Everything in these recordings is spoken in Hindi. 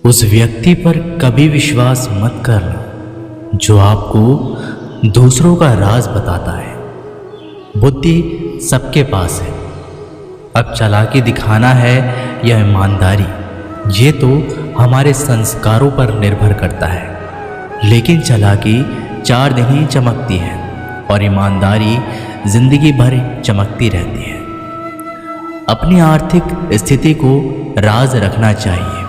उस व्यक्ति पर कभी विश्वास मत करना जो आपको दूसरों का राज बताता है। बुद्धि सबके पास है, अब चालाकी दिखाना है या ईमानदारी, ये तो हमारे संस्कारों पर निर्भर करता है। लेकिन चालाकी 4 दिन ही चमकती है और ईमानदारी जिंदगी भर चमकती रहती है। अपनी आर्थिक स्थिति को राज रखना चाहिए।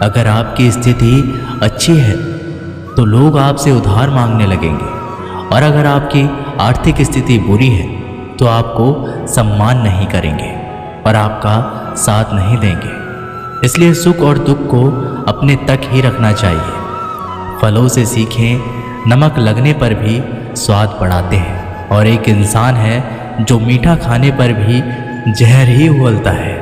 अगर आपकी स्थिति अच्छी है तो लोग आपसे उधार मांगने लगेंगे, और अगर आपकी आर्थिक स्थिति बुरी है तो आपको सम्मान नहीं करेंगे और आपका साथ नहीं देंगे। इसलिए सुख और दुख को अपने तक ही रखना चाहिए। फलों से सीखें, नमक लगने पर भी स्वाद बढ़ाते हैं, और एक इंसान है जो मीठा खाने पर भी जहर ही उगलता है।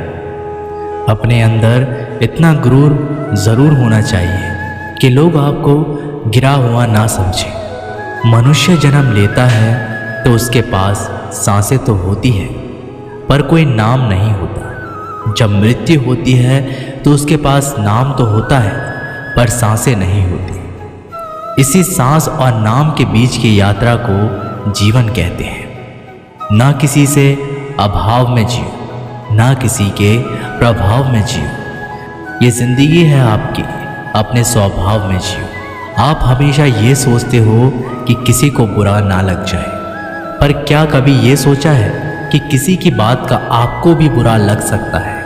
अपने अंदर इतना गुरूर ज़रूर होना चाहिए कि लोग आपको गिरा हुआ ना समझें। मनुष्य जन्म लेता है तो उसके पास सांसें तो होती है पर कोई नाम नहीं होता। जब मृत्यु होती है तो उसके पास नाम तो होता है पर सांसें नहीं होती। इसी सांस और नाम के बीच की यात्रा को जीवन कहते हैं। ना किसी से अभाव में जियो, ना किसी के प्रभाव में जियो। ये जिंदगी है आपकी, अपने स्वभाव में जियो। आप हमेशा ये सोचते हो कि किसी को बुरा ना लग जाए, पर क्या कभी ये सोचा है कि किसी की बात का आपको भी बुरा लग सकता है?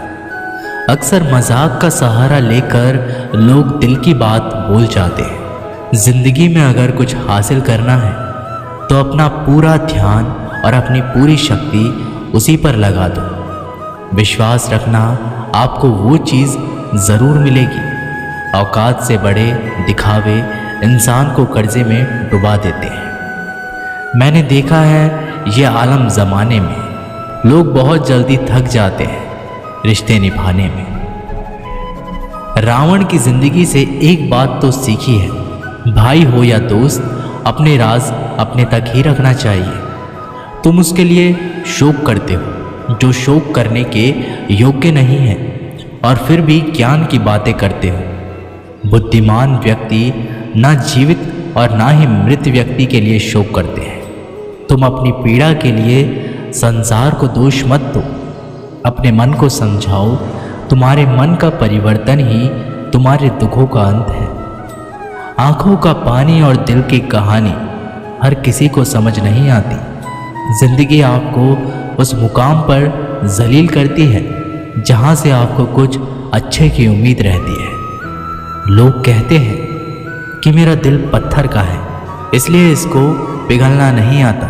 अक्सर मजाक का सहारा लेकर लोग दिल की बात बोल जाते हैं। जिंदगी में अगर कुछ हासिल करना है तो अपना पूरा ध्यान और अपनी पूरी शक्ति उसी पर लगा दो। विश्वास रखना, आपको वो चीज़ ज़रूर मिलेगी। औकात से बड़े दिखावे इंसान को कर्जे में डुबा देते हैं। मैंने देखा है ये आलम ज़माने में लोग बहुत जल्दी थक जाते हैं रिश्ते निभाने में। रावण की ज़िंदगी से एक बात तो सीखी है, भाई हो या दोस्त, अपने राज अपने तक ही रखना चाहिए। तुम उसके लिए शोक करते हो जो शोक करने के योग्य नहीं है, और फिर भी ज्ञान की बातें करते हो। बुद्धिमान व्यक्ति ना जीवित और ना ही मृत व्यक्ति के लिए शोक करते हैं। तुम अपनी पीड़ा के लिए संसार को दोष मत दो, अपने मन को समझाओ। तुम्हारे मन का परिवर्तन ही तुम्हारे दुखों का अंत है। आंखों का पानी और दिल की कहानी हर किसी को समझ नहीं आती। जिंदगी आपको उस मुकाम पर जलील करती है जहाँ से आपको कुछ अच्छे की उम्मीद रहती है। लोग कहते हैं कि मेरा दिल पत्थर का है, इसलिए इसको पिघलना नहीं आता।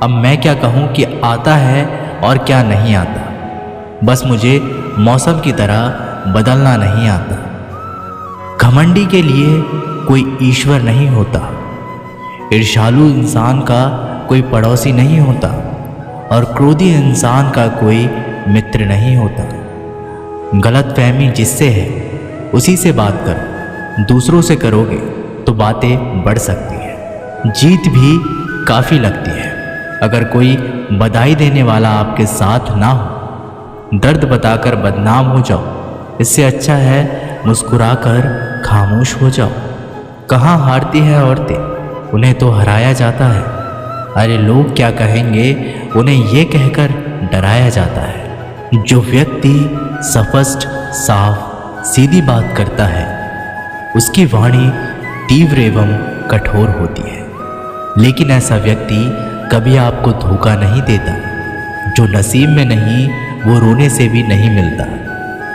अब मैं क्या कहूँ कि आता है और क्या नहीं आता। बस मुझे मौसम की तरह बदलना नहीं आता। घमंडी के लिए कोई ईश्वर नहीं होता, ईर्ष्यालु इंसान का कोई पड़ोसी नहीं होता, और क्रोधी इंसान का कोई मित्र नहीं होता। गलतफहमी जिससे है उसी से बात करो। दूसरों से करोगे तो बातें बढ़ सकती है, जीत भी काफ़ी लगती है। अगर कोई बधाई देने वाला आपके साथ ना हो, दर्द बताकर बदनाम हो जाओ। इससे अच्छा है मुस्कुराकर खामोश हो जाओ। कहाँ हारती है औरतें, उन्हें तो हराया जाता है। अरे लोग क्या कहेंगे, उन्हें ये कहकर डराया जाता है। जो व्यक्ति स्पष्ट, साफ, सीधी बात करता है उसकी वाणी तीव्र एवं कठोर होती है। लेकिन ऐसा व्यक्ति कभी आपको धोखा नहीं देता। जो नसीब में नहीं वो रोने से भी नहीं मिलता।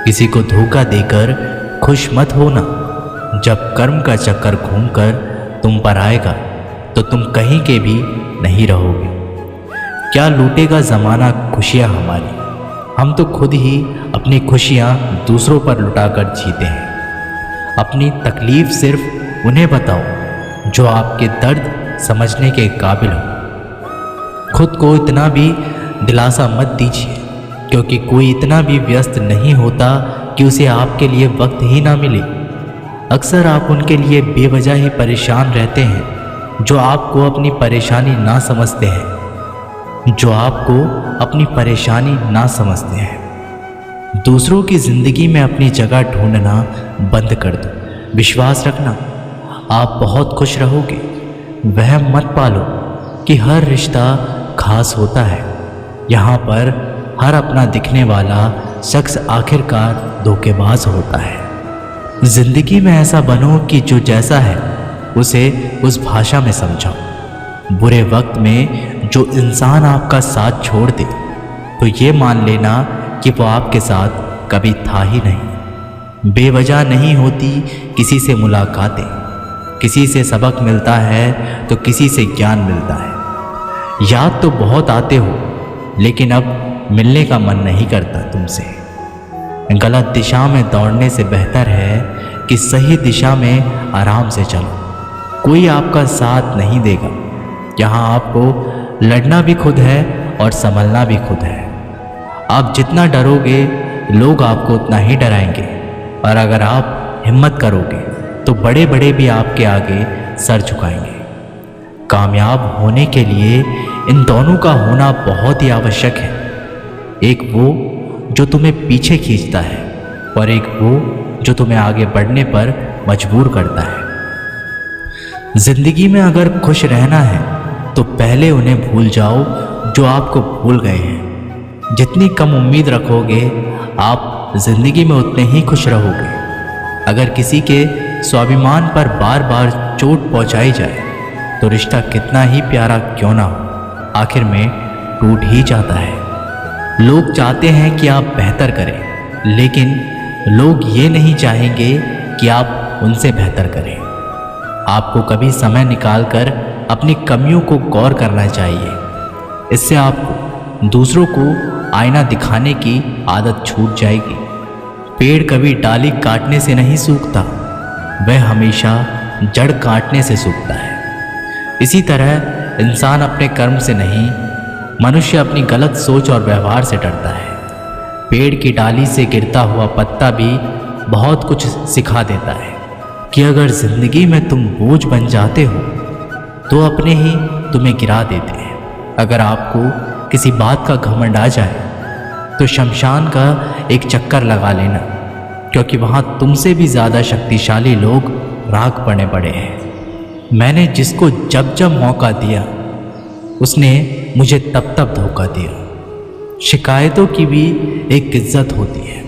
किसी को धोखा देकर खुश मत होना। जब कर्म का चक्कर घूमकर तुम पर आएगा तो तुम कहीं के भी नहीं रहोगे। क्या लूटेगा ज़माना खुशियाँ हमारी, हम तो खुद ही अपनी खुशियाँ दूसरों पर लुटाकर जीते हैं। अपनी तकलीफ़ सिर्फ उन्हें बताओ जो आपके दर्द समझने के काबिल हो। खुद को इतना भी दिलासा मत दीजिए, क्योंकि कोई इतना भी व्यस्त नहीं होता कि उसे आपके लिए वक्त ही ना मिले। अक्सर आप उनके लिए बेवजह ही परेशान रहते हैं जो आपको अपनी परेशानी ना समझते हैं। दूसरों की ज़िंदगी में अपनी जगह ढूंढना बंद कर दो। विश्वास रखना, आप बहुत खुश रहोगे। वहम मत पालो कि हर रिश्ता खास होता है। यहाँ पर हर अपना दिखने वाला शख्स आखिरकार धोखेबाज होता है। ज़िंदगी में ऐसा बनो कि जो जैसा है उसे उस भाषा में समझाओ। बुरे वक्त में जो इंसान आपका साथ छोड़ दे तो ये मान लेना कि वो आपके साथ कभी था ही नहीं। बेवजह नहीं होती किसी से मुलाकातें, किसी से सबक मिलता है तो किसी से ज्ञान मिलता है। याद तो बहुत आते हो लेकिन अब मिलने का मन नहीं करता तुमसे। गलत दिशा में दौड़ने से बेहतर है कि सही दिशा में आराम से चलो। कोई आपका साथ नहीं देगा। यहाँ आपको लड़ना भी खुद है और संभलना भी खुद है। आप जितना डरोगे लोग आपको उतना ही डराएंगे, और अगर आप हिम्मत करोगे तो बड़े बड़े भी आपके आगे सर झुकाएंगे। कामयाब होने के लिए इन दोनों का होना बहुत ही आवश्यक है। एक वो जो तुम्हें पीछे खींचता है और एक वो जो तुम्हें आगे बढ़ने पर मजबूर करता है। जिंदगी में अगर खुश रहना है तो पहले उन्हें भूल जाओ जो आपको भूल गए हैं। जितनी कम उम्मीद रखोगे आप जिंदगी में उतने ही खुश रहोगे। अगर किसी के स्वाभिमान पर बार बार चोट पहुंचाई जाए तो रिश्ता कितना ही प्यारा क्यों ना हो, आखिर में टूट ही जाता है। लोग चाहते हैं कि आप बेहतर करें, लेकिन लोग ये नहीं चाहेंगे कि आप उनसे बेहतर करें। आपको कभी समय निकालकर अपनी कमियों को गौर करना चाहिए। इससे आपको दूसरों को आईना दिखाने की आदत छूट जाएगी। पेड़ कभी डाली काटने से नहीं सूखता, वह हमेशा जड़ काटने से सूखता है। इसी तरह इंसान अपने कर्म से नहीं, मनुष्य अपनी गलत सोच और व्यवहार से डरता है। पेड़ की डाली से गिरता हुआ पत्ता भी बहुत कुछ सिखा देता है कि अगर जिंदगी में तुम बोझ बन जाते हो तो अपने ही तुम्हें गिरा देते हैं। अगर आपको किसी बात का घमंड आ जाए तो शमशान का एक चक्कर लगा लेना, क्योंकि वहाँ तुमसे भी ज़्यादा शक्तिशाली लोग राख बने पड़े हैं। मैंने जिसको जब जब मौका दिया उसने मुझे तब तब धोखा दिया। शिकायतों की भी एक इज्जत होती है,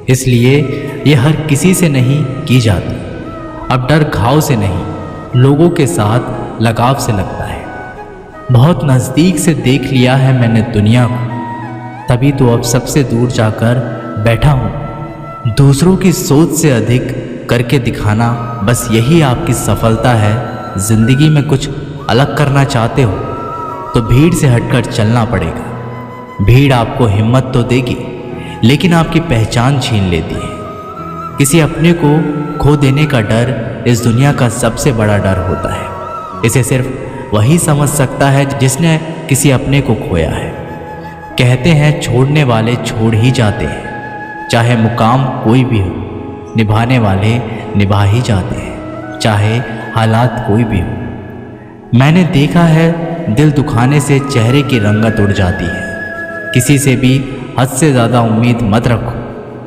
इसलिए ये हर किसी से नहीं की जाती। अब डर घाव से नहीं, लोगों के साथ लगाव से लगता है। बहुत नज़दीक से देख लिया है मैंने दुनिया को, तभी तो अब सबसे दूर जाकर बैठा हूँ। दूसरों की सोच से अधिक करके दिखाना, बस यही आपकी सफलता है। ज़िंदगी में कुछ अलग करना चाहते हो तो भीड़ से हटकर चलना पड़ेगा। भीड़ आपको हिम्मत तो देगी लेकिन आपकी पहचान छीन लेती है। किसी अपने को खो देने का डर इस दुनिया का सबसे बड़ा डर होता है। इसे सिर्फ वही समझ सकता है जिसने किसी अपने को खोया है। कहते हैं छोड़ने वाले छोड़ ही जाते हैं, चाहे मुकाम कोई भी हो। निभाने वाले निभा ही जाते हैं, चाहे हालात कोई भी हो। मैंने देखा है दिल दुखाने से चेहरे की रंगत उड़ जाती है। किसी से भी हद से ज़्यादा उम्मीद मत रखो,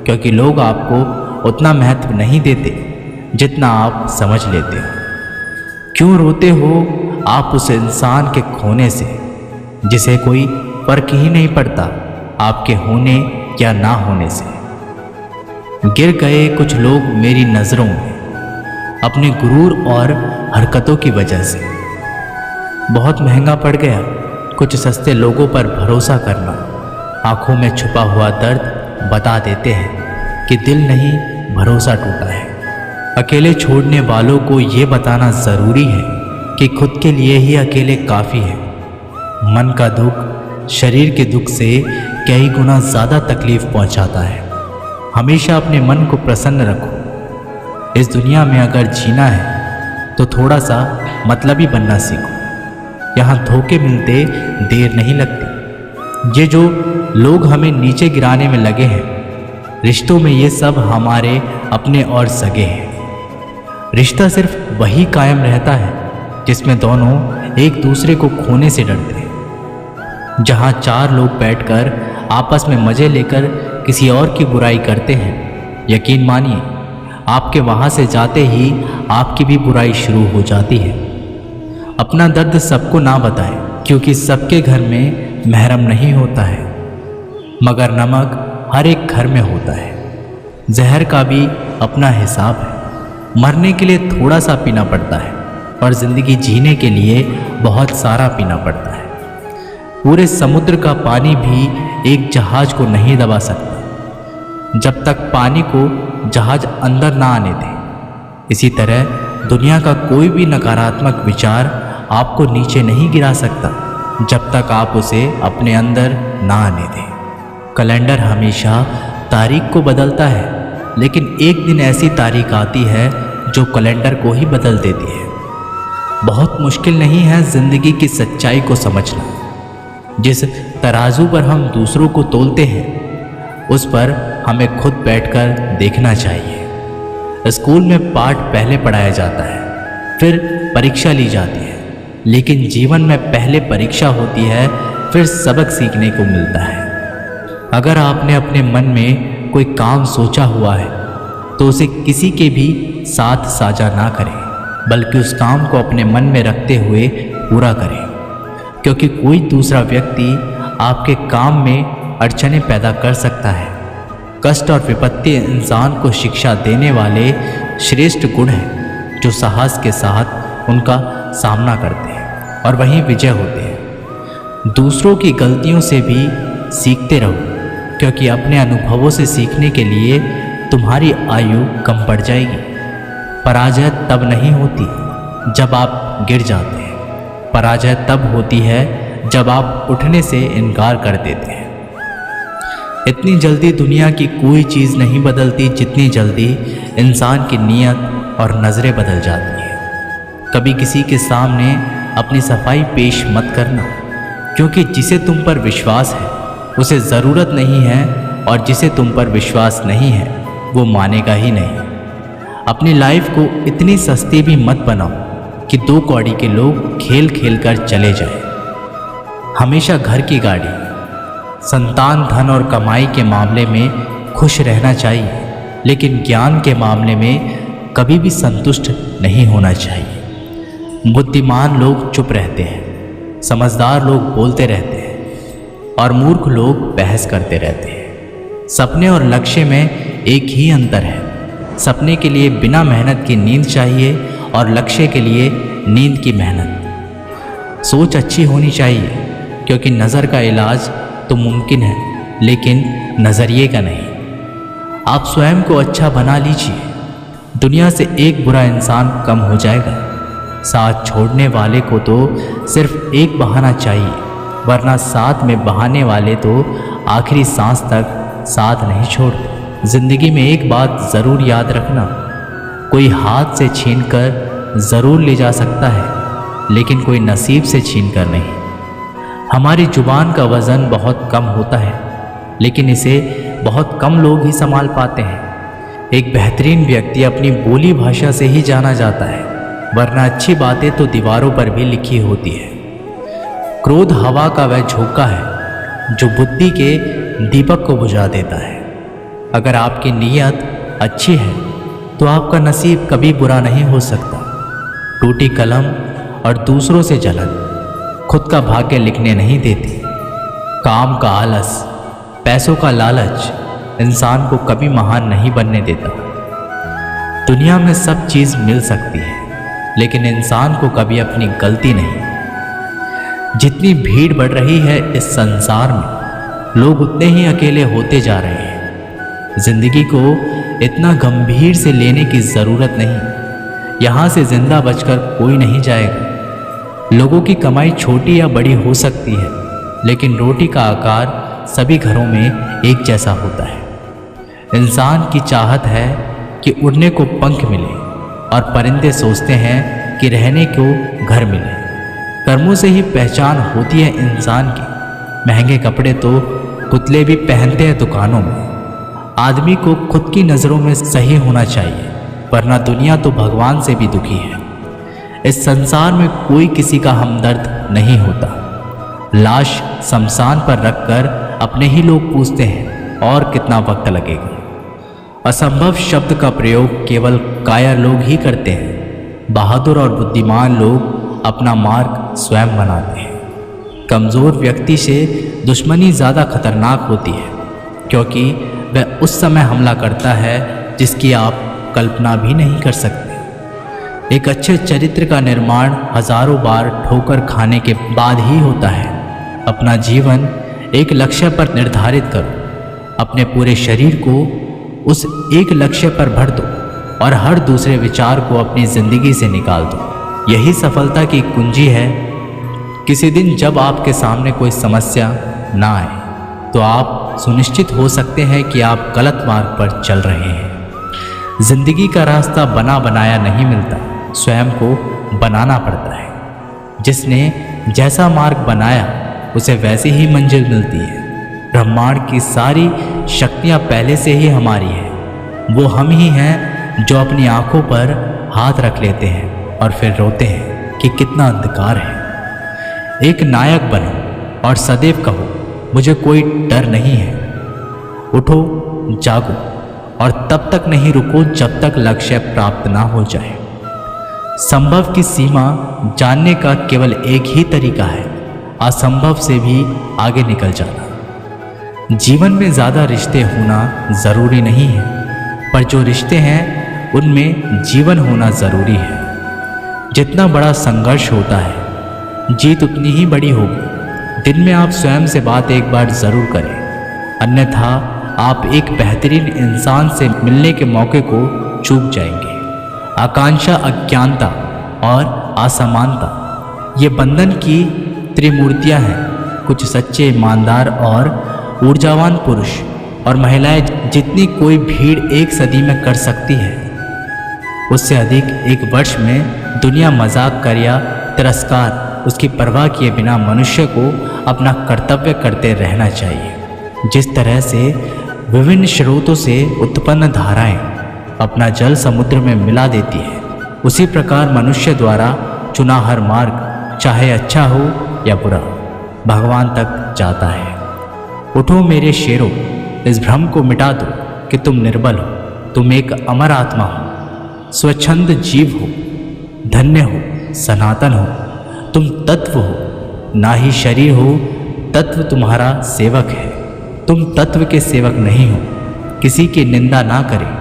क्योंकि लोग आपको उतना महत्व नहीं देते जितना आप समझ लेते हो। क्यों रोते हो आप उस इंसान के खोने से जिसे कोई फर्क ही नहीं पड़ता आपके होने या ना होने से। गिर गए कुछ लोग मेरी नज़रों में अपने गुरूर और हरकतों की वजह से। बहुत महंगा पड़ गया कुछ सस्ते लोगों पर भरोसा करना। आंखों में छुपा हुआ दर्द बता देते हैं कि दिल नहीं, भरोसा टूटा है। अकेले छोड़ने वालों को ये बताना ज़रूरी है कि खुद के लिए ही अकेले काफ़ी है। मन का दुख शरीर के दुख से कई गुना ज़्यादा तकलीफ पहुंचाता है। हमेशा अपने मन को प्रसन्न रखो। इस दुनिया में अगर जीना है तो थोड़ा सा मतलबी बनना सीखो। यहाँ धोखे मिलते देर नहीं लगती। ये जो लोग हमें नीचे गिराने में लगे हैं, रिश्तों में ये सब हमारे अपने और सगे हैं। रिश्ता सिर्फ वही कायम रहता है जिसमें दोनों एक दूसरे को खोने से डरते हैं। जहाँ चार लोग बैठकर आपस में मज़े लेकर किसी और की बुराई करते हैं, यकीन मानिए आपके वहाँ से जाते ही आपकी भी बुराई शुरू हो जाती है। अपना दर्द सबको ना बताएं, क्योंकि सबके घर में महरम नहीं होता है, मगर नमक हर एक घर में होता है। जहर का भी अपना हिसाब है। मरने के लिए थोड़ा सा पीना पड़ता है और ज़िंदगी जीने के लिए बहुत सारा पीना पड़ता है। पूरे समुद्र का पानी भी एक जहाज को नहीं दबा सकता जब तक पानी को जहाज अंदर ना आने दे। इसी तरह दुनिया का कोई भी नकारात्मक विचार आपको नीचे नहीं गिरा सकता जब तक आप उसे अपने अंदर ना आने दें। कैलेंडर हमेशा तारीख को बदलता है, लेकिन एक दिन ऐसी तारीख आती है जो कैलेंडर को ही बदल देती है। बहुत मुश्किल नहीं है ज़िंदगी की सच्चाई को समझना। जिस तराजू पर हम दूसरों को तोलते हैं, उस पर हमें खुद बैठकर देखना चाहिए। स्कूल में पाठ पहले पढ़ाया जाता है, फिर परीक्षा ली जाती है, लेकिन जीवन में पहले परीक्षा होती है, फिर सबक सीखने को मिलता है। अगर आपने अपने मन में कोई काम सोचा हुआ है तो उसे किसी के भी साथ साझा ना करें, बल्कि उस काम को अपने मन में रखते हुए पूरा करें, क्योंकि कोई दूसरा व्यक्ति आपके काम में अड़चनें पैदा कर सकता है। कष्ट और विपत्ति इंसान को शिक्षा देने वाले श्रेष्ठ गुण हैं जो साहस के साथ उनका सामना करते हैं और वहीं विजय होते हैं। दूसरों की गलतियों से भी सीखते रहो, क्योंकि अपने अनुभवों से सीखने के लिए तुम्हारी आयु कम पड़ जाएगी। पराजय तब नहीं होती जब आप गिर जाते हैं, पराजय तब होती है जब आप उठने से इनकार कर देते हैं। इतनी जल्दी दुनिया की कोई चीज़ नहीं बदलती जितनी जल्दी इंसान की नीयत और नज़रें बदल जाती हैं। कभी किसी के सामने अपनी सफाई पेश मत करना, क्योंकि जिसे तुम पर विश्वास है उसे ज़रूरत नहीं है, और जिसे तुम पर विश्वास नहीं है वो मानेगा ही नहीं। अपनी लाइफ को इतनी सस्ती भी मत बनाओ कि 2 कौड़ी के लोग खेल खेल कर चले जाएं। हमेशा घर की गाड़ी, संतान, धन और कमाई के मामले में खुश रहना चाहिए, लेकिन ज्ञान के मामले में कभी भी संतुष्ट नहीं होना चाहिए। बुद्धिमान लोग चुप रहते हैं, समझदार लोग बोलते रहते हैं और मूर्ख लोग बहस करते रहते हैं। सपने और लक्ष्य में एक ही अंतर है। सपने के लिए बिना मेहनत की नींद चाहिए और लक्ष्य के लिए नींद की मेहनत। सोच अच्छी होनी चाहिए, क्योंकि नज़र का इलाज तो मुमकिन है, लेकिन नज़रिए का नहीं। आप स्वयं को अच्छा बना लीजिए, दुनिया से एक बुरा इंसान कम हो जाएगा। साथ छोड़ने वाले को तो सिर्फ एक बहाना चाहिए, वरना साथ में बहाने वाले तो आखिरी सांस तक साथ नहीं छोड़ते। ज़िंदगी में एक बात ज़रूर याद रखना, कोई हाथ से छीनकर ज़रूर ले जा सकता है, लेकिन कोई नसीब से छीनकर नहीं। हमारी जुबान का वज़न बहुत कम होता है, लेकिन इसे बहुत कम लोग ही संभाल पाते हैं। एक बेहतरीन व्यक्ति अपनी बोली भाषा से ही जाना जाता है, वरना अच्छी बातें तो दीवारों पर भी लिखी होती है। क्रोध हवा का वह झोंका है जो बुद्धि के दीपक को बुझा देता है। अगर आपकी नीयत अच्छी है तो आपका नसीब कभी बुरा नहीं हो सकता। टूटी कलम और दूसरों से जलन खुद का भाग्य लिखने नहीं देती। काम का आलस, पैसों का लालच इंसान को कभी महान नहीं बनने देता। दुनिया में सब चीज़ मिल सकती है, लेकिन इंसान को कभी अपनी गलती नहीं। जितनी भीड़ बढ़ रही है इस संसार में, लोग उतने ही अकेले होते जा रहे हैं। जिंदगी को इतना गंभीर से लेने की ज़रूरत नहीं। यहाँ से जिंदा बचकर कोई नहीं जाएगा। लोगों की कमाई छोटी या बड़ी हो सकती है, लेकिन रोटी का आकार सभी घरों में एक जैसा होता है। इंसान की चाहत है कि उड़ने को पंख मिले, और परिंदे सोचते हैं कि रहने को घर मिले। कर्मों से ही पहचान होती है इंसान की। महंगे कपड़े तो पुतले भी पहनते हैं दुकानों में। आदमी को खुद की नज़रों में सही होना चाहिए, वरना दुनिया तो भगवान से भी दुखी है। इस संसार में कोई किसी का हमदर्द नहीं होता। लाश शमशान पर रखकर अपने ही लोग पूछते हैं और कितना वक्त लगेगा। असंभव शब्द का प्रयोग केवल कायर लोग ही करते हैं। बहादुर और बुद्धिमान लोग अपना मार्ग स्वयं बनाते हैं। कमज़ोर व्यक्ति से दुश्मनी ज़्यादा खतरनाक होती है, क्योंकि वह उस समय हमला करता है जिसकी आप कल्पना भी नहीं कर सकते। एक अच्छे चरित्र का निर्माण हजारों बार ठोकर खाने के बाद ही होता है। अपना जीवन एक लक्ष्य पर निर्धारित करो, अपने पूरे शरीर को उस एक लक्ष्य पर भर दो और हर दूसरे विचार को अपनी ज़िंदगी से निकाल दो। यही सफलता की कुंजी है। किसी दिन जब आपके सामने कोई समस्या ना आए तो आप सुनिश्चित हो सकते हैं कि आप गलत मार्ग पर चल रहे हैं। जिंदगी का रास्ता बना बनाया नहीं मिलता, स्वयं को बनाना पड़ता है। जिसने जैसा मार्ग बनाया उसे वैसी ही मंजिल मिलती है। ब्रह्मांड की सारी शक्तियाँ पहले से ही हमारी हैं। वो हम ही हैं जो अपनी आंखों पर हाथ रख लेते हैं और फिर रोते हैं कि कितना अंधकार है। एक नायक बनो और सदैव कहो, मुझे कोई डर नहीं है। उठो, जागो और तब तक नहीं रुको जब तक लक्ष्य प्राप्त ना हो जाए। संभव की सीमा जानने का केवल एक ही तरीका है, असंभव से भी आगे निकल जाना। जीवन में ज़्यादा रिश्ते होना ज़रूरी नहीं है, पर जो रिश्ते हैं उनमें जीवन होना ज़रूरी है। जितना बड़ा संघर्ष होता है, जीत उतनी ही बड़ी होगी। दिन में आप स्वयं से बात एक बार ज़रूर करें, अन्यथा आप एक बेहतरीन इंसान से मिलने के मौके को चूक जाएंगे। आकांक्षा, अज्ञानता और असमानता ये बंधन की त्रिमूर्तियां हैं। कुछ सच्चे, ईमानदार और ऊर्जावान पुरुष और महिलाएं जितनी कोई भीड़ एक सदी में कर सकती है, उससे अधिक एक वर्ष में दुनिया मजाक कर या तिरस्कार उसकी परवाह किए बिना मनुष्य को अपना कर्तव्य करते रहना चाहिए। जिस तरह से विभिन्न स्रोतों से उत्पन्न धाराएं अपना जल समुद्र में मिला देती है, उसी प्रकार मनुष्य द्वारा चुना हर मार्ग, चाहे अच्छा हो या बुरा, भगवान तक जाता है। उठो मेरे शेरों, इस भ्रम को मिटा दो कि तुम निर्बल हो। तुम एक अमर आत्मा हो, स्वच्छंद जीव हो, धन्य हो, सनातन हो। तुम तत्व हो, ना ही शरीर हो। तत्व तुम्हारा सेवक है, तुम तत्व के सेवक नहीं हो। किसी की निंदा ना करें।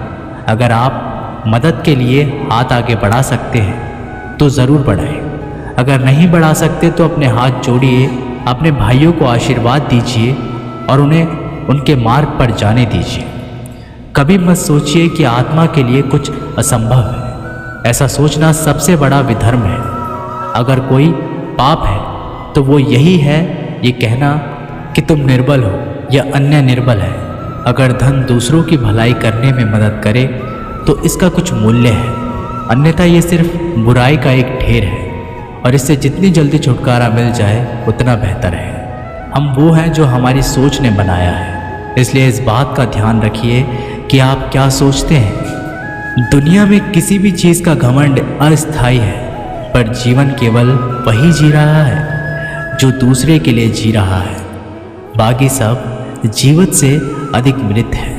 अगर आप मदद के लिए हाथ आगे बढ़ा सकते हैं तो ज़रूर बढ़ाएं। अगर नहीं बढ़ा सकते तो अपने हाथ जोड़िए, अपने भाइयों को आशीर्वाद दीजिए और उन्हें उनके मार्ग पर जाने दीजिए। कभी मत सोचिए कि आत्मा के लिए कुछ असंभव है। ऐसा सोचना सबसे बड़ा विधर्म है। अगर कोई पाप है तो वो यही है ये कहना कि तुम निर्बल हो या अन्य निर्बल है। अगर धन दूसरों की भलाई करने में मदद करे तो इसका कुछ मूल्य है, अन्यथा ये सिर्फ बुराई का एक ढेर है और इससे जितनी जल्दी छुटकारा मिल जाए उतना बेहतर है। हम वो हैं जो हमारी सोच ने बनाया है, इसलिए इस बात का ध्यान रखिए कि आप क्या सोचते हैं। दुनिया में किसी भी चीज़ का घमंड अस्थायी है, पर जीवन केवल वही जी रहा है जो दूसरे के लिए जी रहा है। बाकी सब जीवित से अधिक मृत है।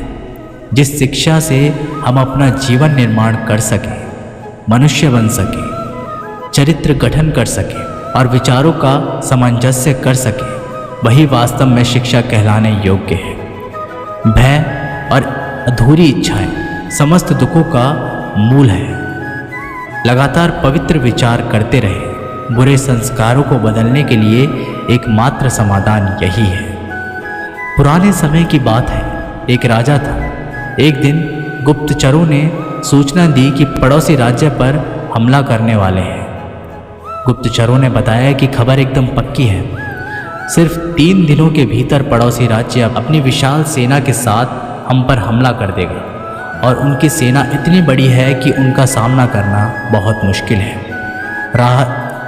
जिस शिक्षा से हम अपना जीवन निर्माण कर सकें, मनुष्य बन सके, चरित्र गठन कर सके और विचारों का सामंजस्य कर सके, वही वास्तव में शिक्षा कहलाने योग्य है। भय और अधूरी इच्छाएं समस्त दुखों का मूल है। लगातार पवित्र विचार करते रहे। बुरे संस्कारों को बदलने के लिए एकमात्र समाधान यही है। पुराने समय की बात है, एक राजा था। एक दिन गुप्तचरों ने सूचना दी कि पड़ोसी राज्य पर हमला करने वाले हैं। गुप्तचरों ने बताया कि खबर एकदम पक्की है। सिर्फ 3 दिनों के भीतर पड़ोसी राज्य अपनी विशाल सेना के साथ हम पर हमला कर देगा और उनकी सेना इतनी बड़ी है कि उनका सामना करना बहुत मुश्किल है।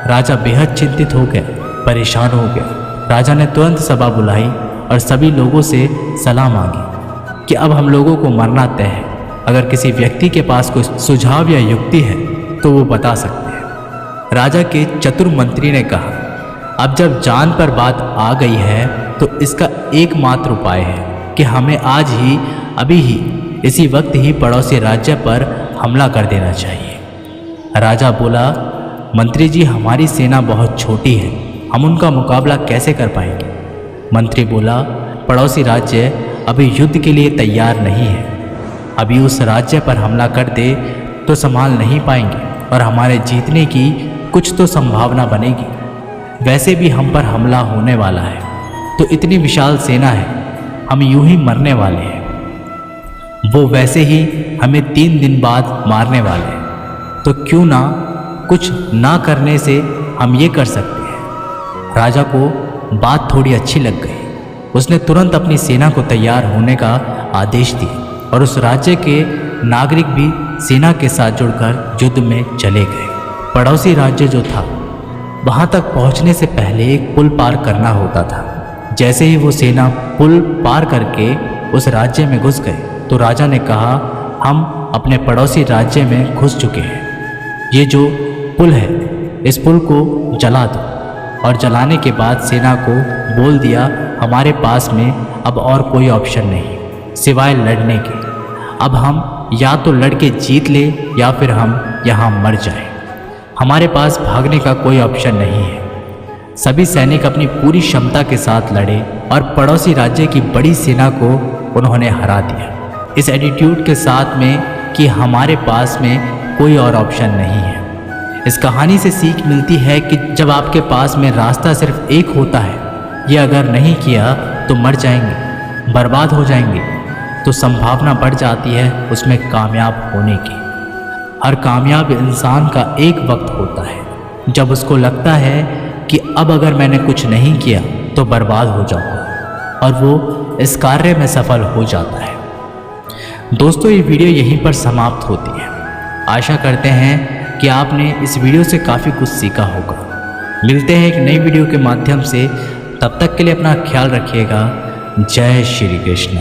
राजा बेहद चिंतित हो गया, परेशान हो गया। राजा ने तुरंत सभा बुलाई और सभी लोगों से सलाह मांगी कि अब हम लोगों को मरना तय है। अगर किसी व्यक्ति के पास कोई सुझाव या युक्ति है तो वो बता सकते हैं। राजा के चतुर मंत्री ने कहा, अब जब जान पर बात आ गई है तो इसका एकमात्र उपाय है कि हमें आज ही, अभी ही, इसी वक्त ही पड़ोसी राज्य पर हमला कर देना चाहिए। राजा बोला, मंत्री जी, हमारी सेना बहुत छोटी है, हम उनका मुकाबला कैसे कर पाएंगे? मंत्री बोला, पड़ोसी राज्य अभी युद्ध के लिए तैयार नहीं है। अभी उस राज्य पर हमला कर दे तो संभाल नहीं पाएंगे और हमारे जीतने की कुछ तो संभावना बनेगी। वैसे भी हम पर हमला होने वाला है, तो इतनी विशाल सेना है, हम यूं ही मरने वाले हैं। वो वैसे ही हमें 3 दिन बाद मारने वाले हैं, तो क्यों ना कुछ ना करने से हम ये कर सकते हैं। राजा को बात थोड़ी अच्छी लग गई। उसने तुरंत अपनी सेना को तैयार होने का आदेश दिया और उस राज्य के नागरिक भी सेना के साथ जुड़कर युद्ध में चले गए। पड़ोसी राज्य जो था, वहाँ तक पहुँचने से पहले एक पुल पार करना होता था। जैसे ही वो सेना पुल पार करके उस राज्य में घुस गए तो राजा ने कहा, हम अपने पड़ोसी राज्य में घुस चुके हैं। ये जो पुल है, इस पुल को जला दो। और जलाने के बाद सेना को बोल दिया, हमारे पास में अब और कोई ऑप्शन नहीं सिवाय लड़ने के। अब हम या तो लड़ के जीत ले या फिर हम यहाँ मर जाएं। हमारे पास भागने का कोई ऑप्शन नहीं है। सभी सैनिक अपनी पूरी क्षमता के साथ लड़े और पड़ोसी राज्य की बड़ी सेना को उन्होंने हरा दिया, इस एटीट्यूड के साथ में कि हमारे पास में कोई और ऑप्शन नहीं है। इस कहानी से सीख मिलती है कि जब आपके पास में रास्ता सिर्फ एक होता है, ये अगर नहीं किया तो मर जाएंगे, बर्बाद हो जाएंगे, तो संभावना बढ़ जाती है उसमें कामयाब होने की। हर कामयाब इंसान का एक वक्त होता है जब उसको लगता है कि अब अगर मैंने कुछ नहीं किया तो बर्बाद हो जाऊंगा, और वो इस कार्य में सफल हो जाता है। दोस्तों, ये वीडियो यहीं पर समाप्त होती है। आशा करते हैं कि आपने इस वीडियो से काफ़ी कुछ सीखा होगा। मिलते हैं एक नई वीडियो के माध्यम से, तब तक के लिए अपना ख्याल रखिएगा। जय श्री कृष्ण।